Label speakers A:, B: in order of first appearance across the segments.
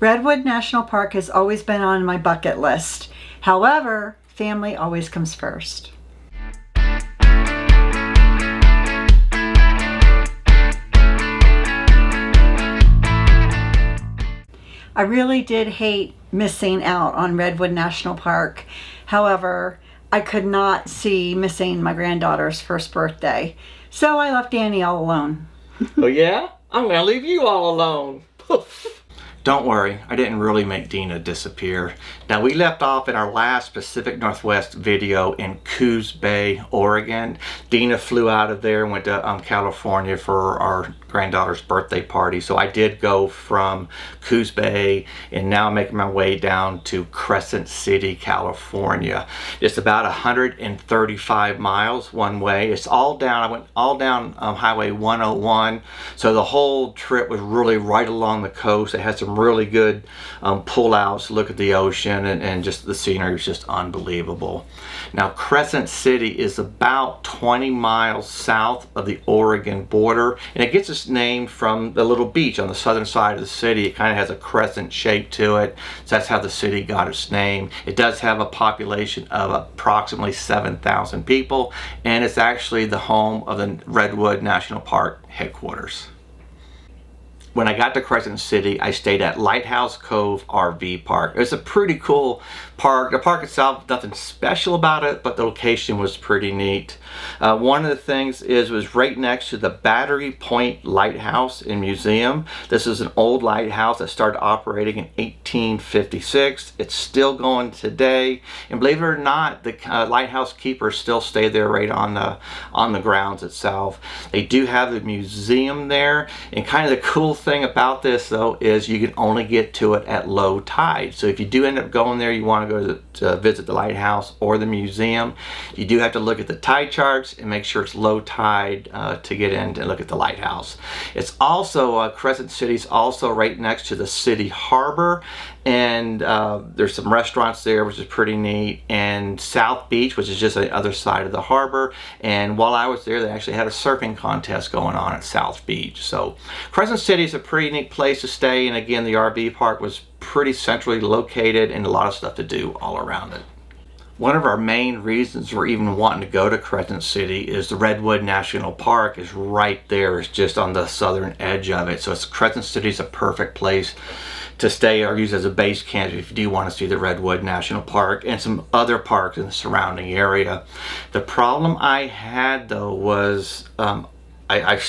A: Redwood National Park has always been on my bucket list. However, family always comes first. I really did hate missing out on Redwood National Park. However, I could not see missing my granddaughter's first birthday. So I left Danny all alone.
B: Oh yeah? I'm gonna leave you all alone. Poof. Don't worry, I didn't really make Dina disappear. Now, we left off in our last Pacific Northwest video in Coos Bay, Oregon. Dina flew out of there and went to California for our granddaughter's birthday party. So I did go from Coos Bay and now I'm making my way down to Crescent City, California. It's about 135 miles one way. It's all down, I went all down Highway 101. So the whole trip was really right along the coast. It had some really good pull-outs, look at the ocean, and just the scenery is just unbelievable. Now, Crescent City is about 20 miles south of the Oregon border, and it gets its name from the little beach on the southern side of the city. It kind of has a crescent shape to it, so that's how the city got its name. It does have a population of approximately 7,000 people, and it's actually the home of the Redwood National Park headquarters. When I got to Crescent City, I stayed at Lighthouse RV Park. It's a pretty cool park. The park itself, nothing special about it, but the location was pretty neat. One of the things is it was right next to the Battery Point Lighthouse and Museum. This is an old lighthouse that started operating in 1856. It's still going today, and believe it or not, the lighthouse keepers still stay there right on the grounds itself. They do have the museum there, and kind of the cool thing about this though is you can only get to it at low tide. So if you do end up going there, you want to go to visit the lighthouse or the museum, you do have to look at the tide charts and make sure it's low tide to get in and look at the lighthouse. It's also Crescent City is also right next to the city harbor, and there's some restaurants there, which is pretty neat, and South Beach, which is just the other side of the harbor. And while I was there, they actually had a surfing contest going on at South Beach. So Crescent City is a pretty neat place to stay, and again, the RV park was pretty centrally located and a lot of stuff to do all around it. One of our main reasons we're even wanting to go to Crescent City is the Redwood National Park is right there. It's just on the southern edge of it. So Crescent City is a perfect place to stay or use as a base camp if you do want to see the Redwood National Park and some other parks in the surrounding area. The problem I had though was I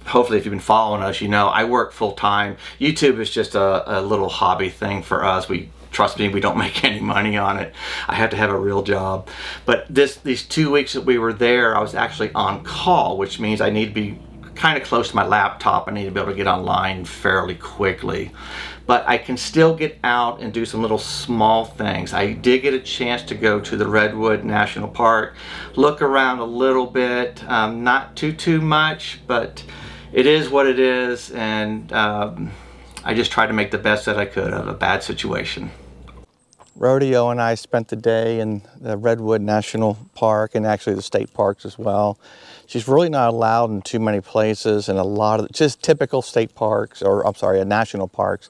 B: hopefully if you've been following us, you know I work full-time. YouTube is just a little hobby thing for us. Trust me, we don't make any money on it. I have to have a real job. But these 2 weeks that we were there, I was actually on call, which means I need to be kind of close to my laptop. I need to be able to get online fairly quickly. But I can still get out and do some little small things. I did get a chance to go to the Redwood National Park, look around a little bit, not too much, but it is what it is, and I just tried to make the best that I could of a bad situation. Rodeo and I spent the day in the Redwood National Park and actually the state parks as well. She's really not allowed in too many places, and a lot of just typical state parks, or I'm sorry, national parks.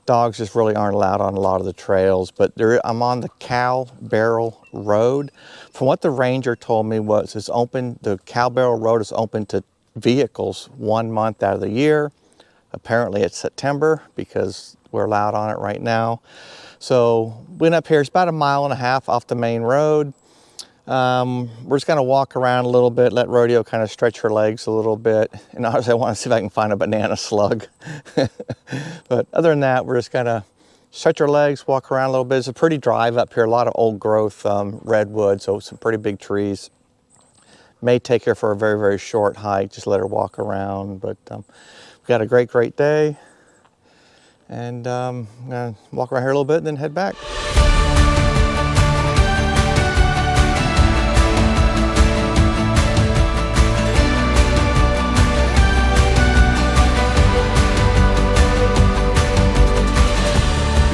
B: Dogs just really aren't allowed on a lot of the trails, but I'm on the Cow Barrel Road. From what the ranger told me was it's open, the Cow Barrel Road is open to vehicles 1 month out of the year. Apparently it's September because we're allowed on it right now. So went up here, it's about 1.5 miles off the main road. We're just gonna walk around a little bit, let Rodeo kind of stretch her legs a little bit. And honestly, I want to see if I can find a banana slug. But other than that, we're just gonna stretch our legs, walk around a little bit. It's a pretty drive up here, a lot of old growth redwood, so some pretty big trees. May take her for a very, very short hike, just let her walk around. But we got a great day. And I'm gonna walk around here a little bit and then head back.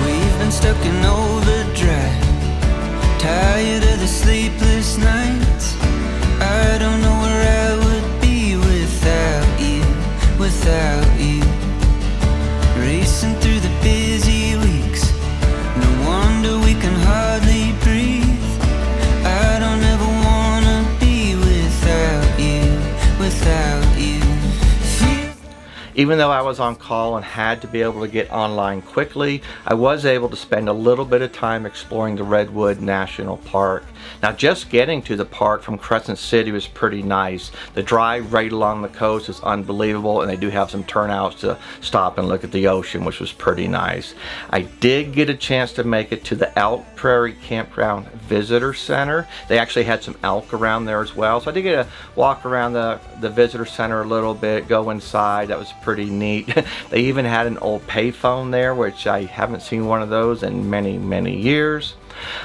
C: We've been stuck in overdrive, tired of the sleepless nights. I don't know where I would be without you, without you. Racing through the busy
B: Even though I was on call and had to be able to get online quickly, I was able to spend a little bit of time exploring the Redwood National Park. Now, just getting to the park from Crescent City was pretty nice. The drive right along the coast is unbelievable, and they do have some turnouts to stop and look at the ocean, which was pretty nice. I did get a chance to make it to the Elk Prairie Campground Visitor Center. They actually had some elk around there as well, so I did get a walk around the visitor center a little bit, go inside. That was pretty neat. They even had an old payphone there, which I haven't seen one of those in many years.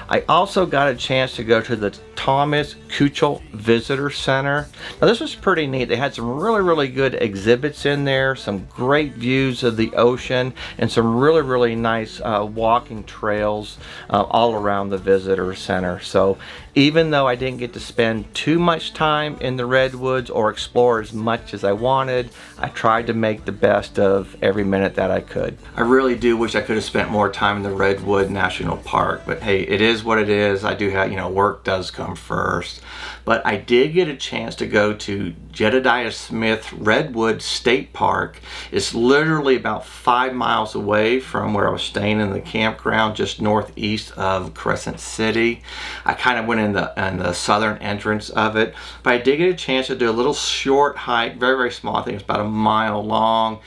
B: I also got a chance to go to the Thomas Kuchel Visitor Center. Now, this was pretty neat. They had some really good exhibits in there, some great views of the ocean, and some really nice walking trails all around the visitor center. So even though I didn't get to spend too much time in the Redwoods or explore as much as I wanted, I tried to make the best of every minute that I could. I really do wish I could have spent more time in the Redwood National Park, but hey, it is what it is. I do have, work does come first. But I did get a chance to go to Jedediah Smith Redwood State Park. It's literally about 5 miles away from where I was staying in the campground, just northeast of Crescent City. I kind of went in the southern entrance of it, but I did get a chance to do a little short hike, very small. I think it's about a mile long.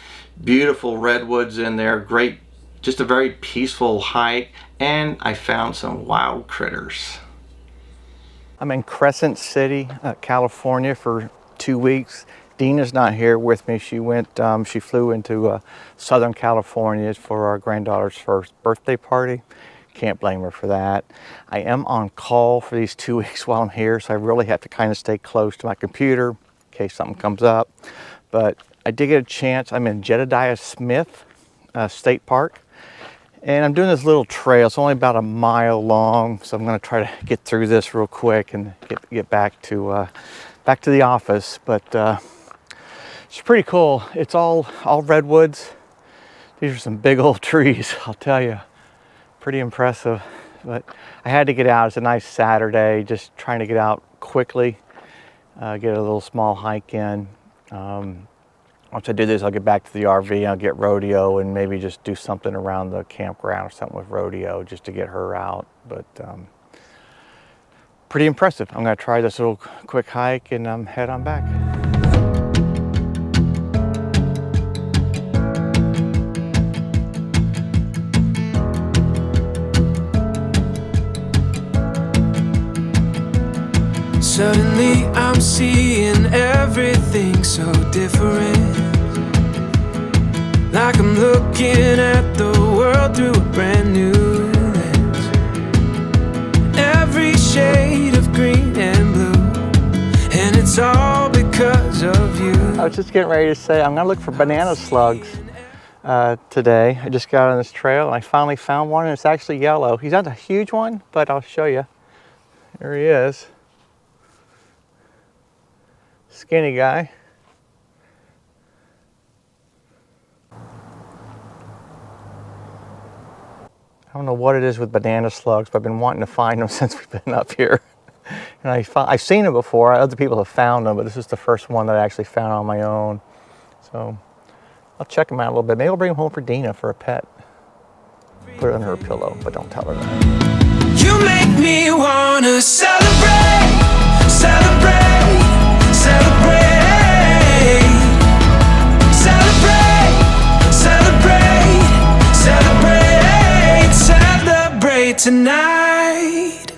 B: Beautiful redwoods in there, great, just a very peaceful hike, and I found some wild critters. I'm in Crescent City, California for 2 weeks. Dina's not here with me. She flew into Southern California for our granddaughter's first birthday party. Can't blame her for that. I am on call for these 2 weeks while I'm here, so I really have to kind of stay close to my computer in case something comes up. But I did get a chance. I'm in Jedediah Smith State Park, and I'm doing this little trail. It's only about a mile long, so I'm going to try to get through this real quick and get back to the office. But it's pretty cool. It's all redwoods. These are some big old trees, I'll tell you. Pretty impressive. But I had to get out. It's a nice Saturday, just trying to get out quickly, get a little small hike in. Once I do this, I'll get back to the RV, I'll get rodeo, and maybe just do something around the campground or something with rodeo just to get her out. But pretty impressive. I'm going to try this little quick hike and head on back.
C: Suddenly I'm seeing everything so different. Like I'm looking at the world through a brand new lens. Every shade of green and blue, and it's all because of you.
B: I was just getting ready to say I'm gonna look for banana slugs today. I just got on this trail and I finally found one, and it's actually yellow. He's not a huge one, but I'll show you. There he is. Skinny guy. I don't know what it is with banana slugs, but I've been wanting to find them since we've been up here. And I've seen them before. Other people have found them, but this is the first one that I actually found on my own. So I'll check them out a little bit. Maybe I'll bring them home for Dina for a pet. Put it under her pillow, but don't tell her that.
C: You make me wanna celebrate, celebrate, celebrate, celebrate, celebrate, celebrate, celebrate tonight.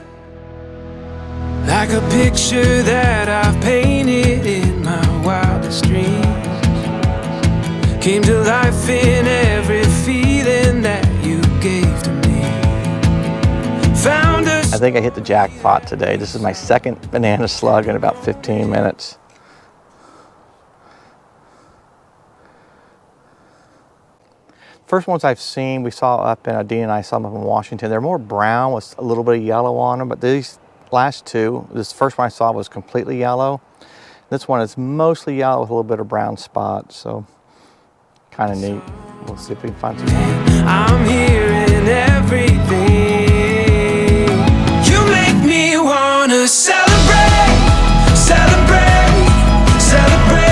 C: Like a picture that I've painted in my wildest dreams, came to life in every feeling that you gave to me. Found us.
B: I think I hit the jackpot today. This is my second banana slug in about 15 minutes. First ones I've seen, we saw up in Dina and I saw them up in Washington. They're more brown with a little bit of yellow on them, but these last two, this first one I saw was completely yellow. This one is mostly yellow with a little bit of brown spots, so kind of neat. We'll see if we can find some more.
C: I'm hearing everything. You make me wanna celebrate, celebrate, celebrate,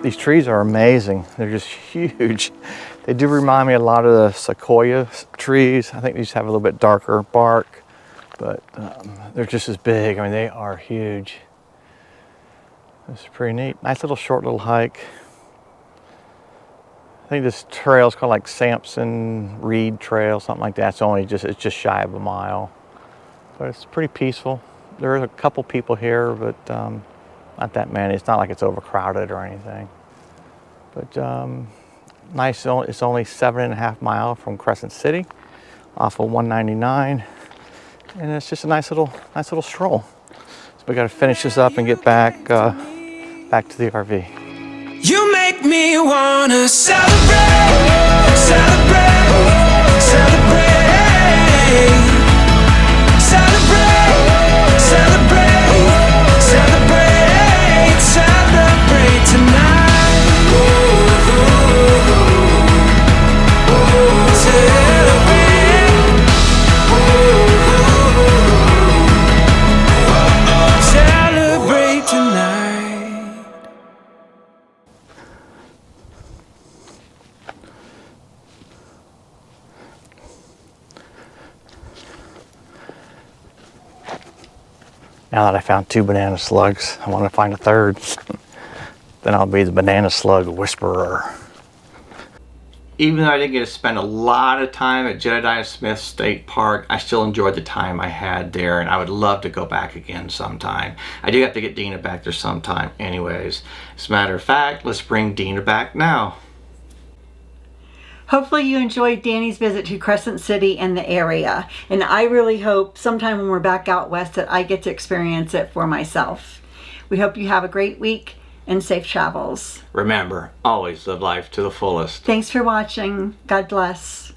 B: These trees are amazing. They're just huge. They do remind me a lot of the sequoia trees. I think these have a little bit darker bark, but they're just as big. I mean, they are huge. This is pretty neat. Nice little short little hike. I think this trail is called like Sampson Reed Trail, something like that. It's just shy of a mile, but it's pretty peaceful. There are a couple people here, but not that many. It's not like it's overcrowded or anything. But nice. It's only 7.5 miles from Crescent City, off of 199, and it's just a nice little stroll. So we got to finish this up and get back to the RV.
C: You make me wanna celebrate, celebrate, celebrate, celebrate, celebrate, celebrate, celebrate tonight. Celebrate tonight.
B: Now that I found 2 banana slugs, I want to find a third. Then I'll be the banana slug whisperer. Even though I didn't get to spend a lot of time at Jedediah Smith State Park, I still enjoyed the time I had there, and I would love to go back again sometime. I do have to get Dina back there sometime anyways. As a matter of fact, let's bring Dina back now.
A: Hopefully you enjoyed Danny's visit to Crescent City and the area, and I really hope sometime when we're back out west that I get to experience it for myself. We hope you have a great week and safe travels.
B: Remember, always live life to the fullest.
A: Thanks for watching. God bless.